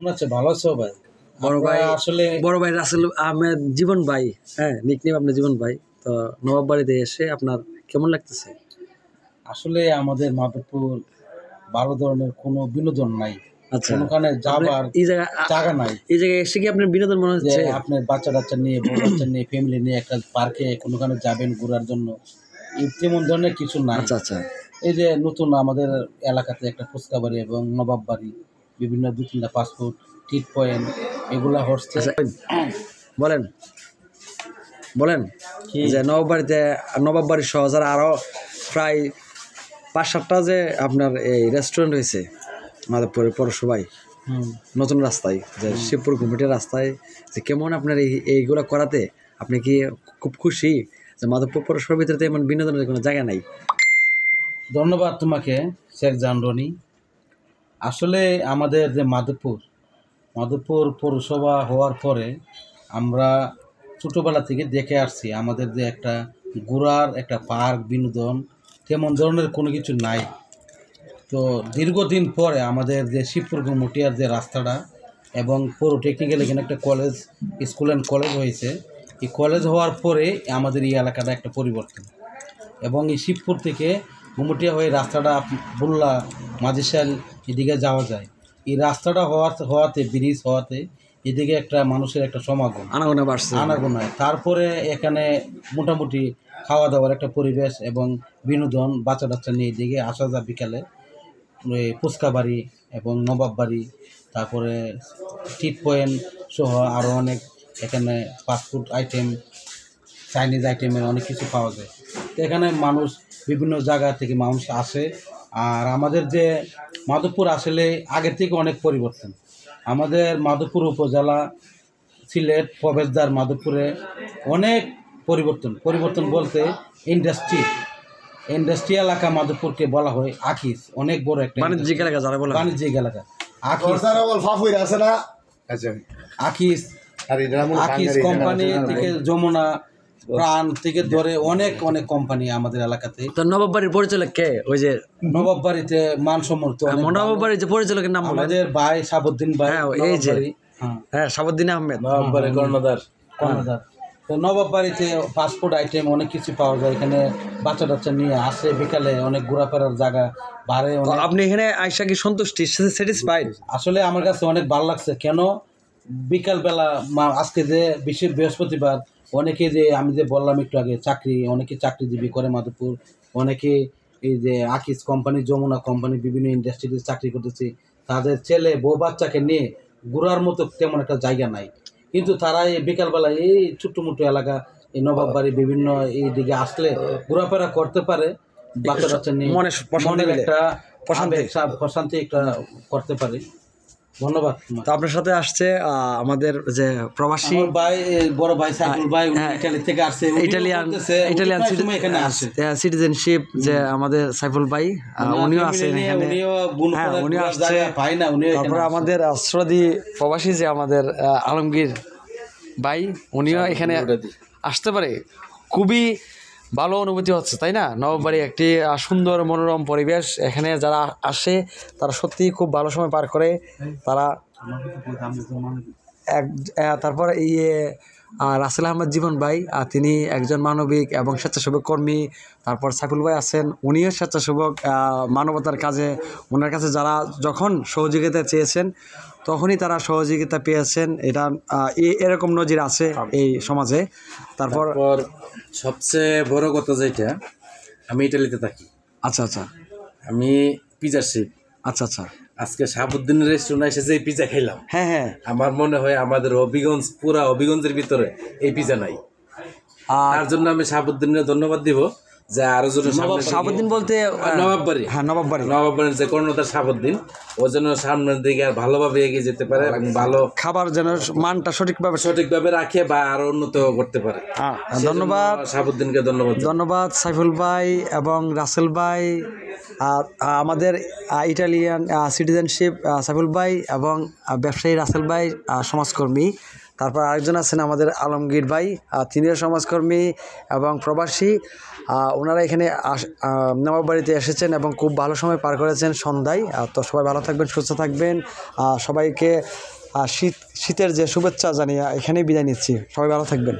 আচ্ছা, ভালো আছো ভাই? বড় ভাই আসলে বড় ভাই রাসেল আহমেদ জীবন ভাই। হ্যাঁ, নিকনেম আপনার জীবন ভাই। তো নবাব বাড়িতে এসে আপনার কেমন লাগতেছে? আসলে আমাদের মাধবপুর ভালো ধরনের কোনো বিনোদন নাই। আচ্ছা, কোনোখানে আপনি যাবার এই জায়গা জায়গা নাই। এই জায়গায় এসে কি আপনার বিনোদন মনে যে হচ্ছে? আপনার বাচ্চা নিয়ে, বউ বাচ্চা নিয়ে, ফ্যামিলি নিয়ে একটা পার্কে কোনোখানে যাবেন ঘোরার জন্য, তেমন ধরনের কিছু নাই। আচ্ছা, আচ্ছা। এই যে নতুন আমাদের এলাকাতে একটা ফুচকা বাড়ি এবং নবাব বাড়ি, বিভিন্ন ২-৩টা ফাস্টফুড, টি পয়েন্ট এগুলা হচ্ছে। আচ্ছা, বলেন, বলেন কি যে নবাব বাড়ির সহ যারা আরো প্রায় ৫-৭টা যে আপনার এই রেস্টুরেন্ট হয়েছে মাধবপুরের পৌরসভায় নতুন রাস্তায়, যে শিবপুর কমিটির রাস্তায়, যে কেমন আপনার এইগুলো করাতে আপনি কি খুব খুশি যে মাধবপুর পৌরসভার ভিতরে তো এমন বিনোদনের কোনো জায়গা নাই? ধন্যবাদ তোমাকে শেখ জানরনি। আসলে আমাদের যে মাধবপুর পৌরসভা হওয়ার পরে আমরা ছোটোবেলা থেকে দেখে আসছি আমাদের যে একটা ঘোরার একটা পার্ক বিনোদন তেমন ধরনের কোনো কিছু নাই। তো দীর্ঘদিন পরে আমাদের যে শিবপুর মটিয়ার যে রাস্তাটা এবং পৌর টেকনিক্যাল এখানে একটা কলেজ, স্কুল অ্যান্ড কলেজ হয়েছে। এই কলেজ হওয়ার পরে আমাদের এই এলাকাটা একটা পরিবর্তন, এবং এই শিবপুর থেকে ঘুমুটিয়া হয়ে রাস্তাটা বুল্লা মাঝিশাল এদিকে যাওয়া যায়। এই রাস্তাটা হওয়াতে ব্রিজ হওয়াতে এদিকে একটা মানুষের একটা সমাগম আনাগোনা বাড়ছে। আনাগোনায়। তারপরে এখানে মোটামুটি খাওয়া দাওয়ার একটা পরিবেশ এবং বিনোদন, বাচ্চা টাচ্চা নিয়ে এদিকে আসা যায় বিকালে। ওই ফুচকা বাড়ি এবং নবাব বাড়ি, তারপরে টি পয়েন্ট সহ আরও অনেক এখানে ফাস্টফুড আইটেম, চাইনিজ আইটেমের অনেক কিছু পাওয়া যায়। তো এখানে মানুষ বিভিন্ন জায়গা থেকে মানুষ আসে। আর আমাদের যে মাধবপুর আসলে আগের থেকে অনেক পরিবর্তন। আমাদের মাধবপুর উপজেলা সিলেট প্রবেশদ্বার মাধবপুরে অনেক পরিবর্তন বলতে ইন্ডাস্ট্রি এলাকা মাধবপুরকে বলা হয় আকিস, অনেক বড় একটা বাণিজ্যিক এলাকা যারা বলে, বাণিজ্যিক এলাকা। আকিস কোম্পানি থেকে যমুনা প্রাণ থেকে ধরে অনেক কোম্পানি আমাদের এলাকাতে। তো নবাব বাড়ির পরিচালক কে? ওই যে নবাব বাড়িতে মানসম্মত নবাব বাড়ির যে পরিচালকের নাম আমাদের ভাই সাবুদ্দিন ভাই। হ্যাঁ, এই যে হ্যাঁ, সাবুদ্দিন আহমেদ নবাব বাড়ি কর্ণধার। তো নবাব বাড়িতে ফাস্টফুড আইটেম অনেক কিছু পাওয়া যায়। এখানে বাচ্চা টাচ্চা নিয়ে আসে, বিকালে অনেক ঘোরাফেরার জায়গা বাড়ে। আপনি এখানে আইসা কি সন্তুষ্টি, স্যাটিসফাইড? আসলে আমার কাছে অনেক ভালো লাগছে। কেন বিকালবেলা আজকে যে বৃহস্পতিবার, অনেকে যে আমি যে বললাম একটু আগে অনেকে চাকরিজীবী করে মাধবপুর, অনেকে এই যে আকিস কোম্পানি, যমুনা কোম্পানি, বিভিন্ন ইন্ডাস্ট্রিতে চাকরি করতেছে। তাদের ছেলে বউ বাচ্চাকে নিয়ে ঘোরার মতো তেমন একটা জায়গা নাই, কিন্তু তারা এই বিকালবেলা এই ছোট্ট এলাকা, এই নবাব বাড়ি বিভিন্ন এই দিকে আসলে ঘোরাফেরা করতে পারে, বাচ্চা বাচ্চা নিয়ে মনের একটা প্রশান্তি একটা করতে পারে। ধন্যবাদ। তো আপনার সাথে আসছে আমাদের যে প্রবাসী ভাই, বড় ভাই সাইফুল ভাই, ইতালি থেকে আসছে, ইটালিয়ান এখানে আসে সিটিজেনশিপ, যে আমাদের সাইফুল ভাই, উনিও আছেন এখানে। উনিও আসছে। তারপরে আমাদের শ্রদ্ধি প্রবাসী যে আমাদের আলমগীর ভাই, উনিও এখানে আসতে পারে। খুবই ভালো অনুভূতি হচ্ছে, তাই না? নবাববাড়ি একটি সুন্দর মনোরম পরিবেশ। এখানে যারা আসে তারা সত্যিই খুব ভালো সময় পার করে। তারা তারপর রাসেল আহমেদ জীবন ভাই, তিনি একজন মানবিক এবং স্বেচ্ছাসেবক কর্মী। তারপর সাইফুল ভাই আছেন, উনিও স্বেচ্ছাসেবক, মানবতার কাজে ওনার কাছে যারা যখন সহযোগিতা চেয়েছেন তখনই তারা সহযোগিতা পেয়েছেন। এটা এরকম নজির আছে এই সমাজে। তারপর সবচেয়ে বড় কথা যেটা, আমি ইটালিতে থাকি। আচ্ছা, আচ্ছা। আমি পিজার শেফ। আচ্ছা, আচ্ছা। আজকে শাহাবুদ্দিনের রেস্টুরেন্টে এসে যে পিজা খেলাম, হ্যাঁ, হ্যাঁ, আমার মনে হয় আমাদের হবিগঞ্জের ভিতরে এই পিজা নাই। তার জন্য আমি শাহাবুদ্দিনের ধন্যবাদ দিব যে আরো জন শাহাবুদ্দিন বলতে নবাববাড়ি, হ্যাঁ, নবাববাড়ির যে কর্ণধার শাহাবুদ্দিন, ও যেন সামনের দিকে আর ভালোভাবে এগিয়ে যেতে পারে এবং ভালো খাবার যেন মানটা সঠিকভাবে রাখে বা আরো উন্নত করতে পারে। ধন্যবাদ শাহাবুদ্দিনকে, ধন্যবাদ সাইফুল ভাই এবং রাসেল ভাই, আমাদের ইটালিয়ান সিটিজেনশিপ সাইফুল ভাই এবং ব্যবসায়ী রাসেল ভাই, সমাজকর্মী। তারপর আরেকজন আছেন আমাদের আলমগীর ভাই, তিনিও সমাজকর্মী এবং প্রবাসী। ওনারা এখানে নবাববাড়িতে এসেছেন এবং খুব ভালো সময় পার করেছেন সন্ধ্যায়। তো সবাই ভালো থাকবেন, সুস্থ থাকবেন। সবাইকে শীতের যে শুভেচ্ছা জানিয়ে এখানেই বিদায় নিচ্ছি। সবাই ভালো থাকবেন।